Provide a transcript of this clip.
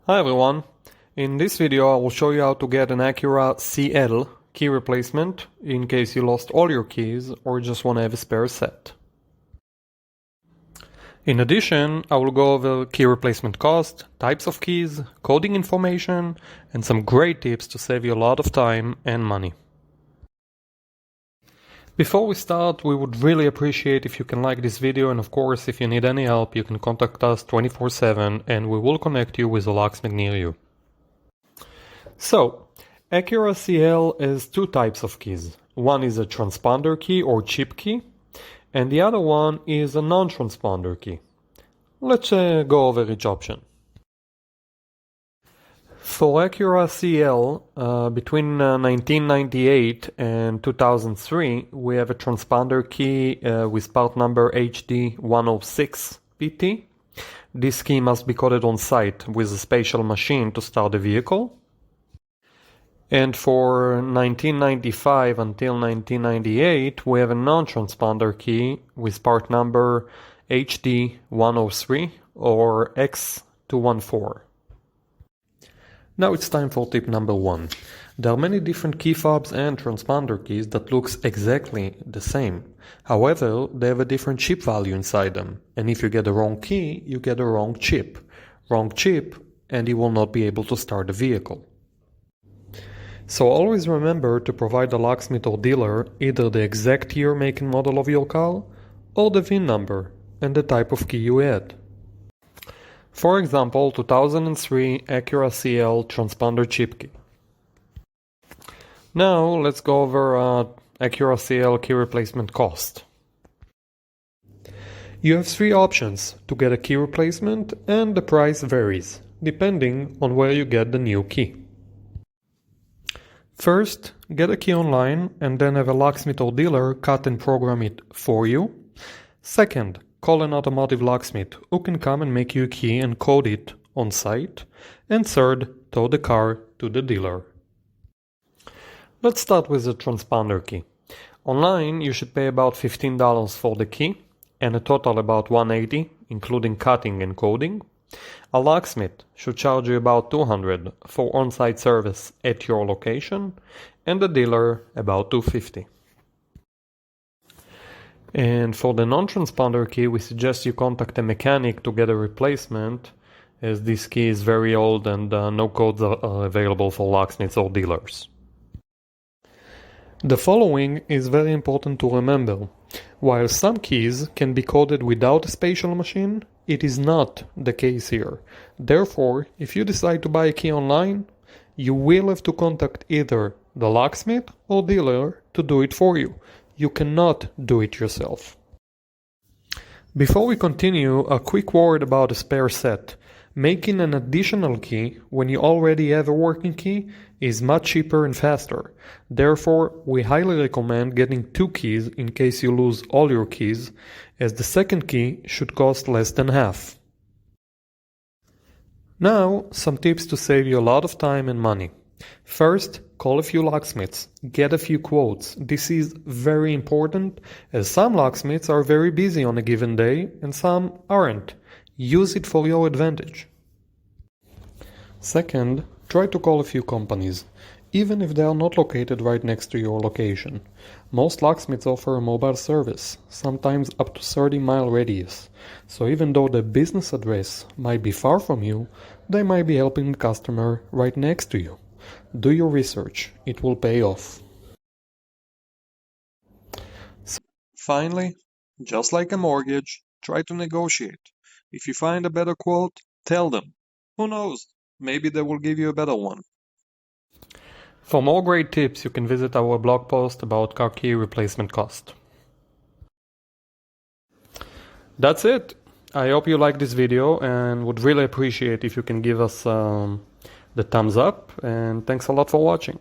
Hi everyone, in this video I will show you how to get an Acura CL key replacement in case you lost all your keys or just want to have a spare set. In addition, I will go over key replacement cost, types of keys, coding information, and some great tips to save you a lot of time and money. Before we start, we would really appreciate if you can like this video, and of course if you need any help you can contact us 24/7 and we will connect you with a locksmith near you. So, Acura CL has two types of keys. One is a transponder key or chip key, and the other one is a non-transponder key. Let's go over each option. For Acura CL, between 1998 and 2003, we have a transponder key with part number HD106PT. This key must be coded on site with a special machine to start the vehicle. And for 1995 until 1998, we have a non-transponder key with part number HD103 or X214. Now it's time for tip number 1. There are many different key fobs and transponder keys that looks exactly the same. However, they have a different chip value inside them. And if you get the wrong key, you get the wrong chip. Wrong chip, and you will not be able to start the vehicle. So always remember to provide the locksmith or dealer either the exact year, make and model of your car, or the VIN number and the type of key you had. For example, 2003 Acura CL transponder chip key. Now let's go over Acura CL key replacement cost. You have three options to get a key replacement, and the price varies depending on where you get the new key. First, get a key online and then have a locksmith or dealer cut and program it for you. Second, call an automotive locksmith who can come and make you a key and code it on site. And third, tow the car to the dealer. Let's start with the transponder key. Online, you should pay about $15 for the key and a total about $180, including cutting and coding. A locksmith should charge you about $200 for on-site service at your location, and the dealer about $250. And for the non-transponder key, we suggest you contact a mechanic to get a replacement, as this key is very old and no codes are available for locksmiths or dealers. The following is very important to remember. While some keys can be coded without a special machine, it is not the case here. Therefore, if you decide to buy a key online, you will have to contact either the locksmith or dealer to do it for you. You cannot do it yourself. Before we continue, a quick word about a spare set. Making an additional key when you already have a working key is much cheaper and faster. Therefore, we highly recommend getting two keys in case you lose all your keys, as the second key should cost less than half. Now, some tips to save you a lot of time and money. First, call a few locksmiths, get a few quotes. This is very important, as some locksmiths are very busy on a given day and some aren't. Use it for your advantage. Second, try to call a few companies, even if they are not located right next to your location. Most locksmiths offer a mobile service, sometimes up to 30-mile radius. So even though the business address might be far from you, they might be helping the customer right next to you. Do your research, it will pay off. Finally, just like a mortgage, try to negotiate. If you find a better quote, tell them. Who knows, maybe they will give you a better one. For more great tips, you can visit our blog post about car key replacement cost. That's it. I hope you liked this video and would really appreciate if you can give us the thumbs up, and thanks a lot for watching.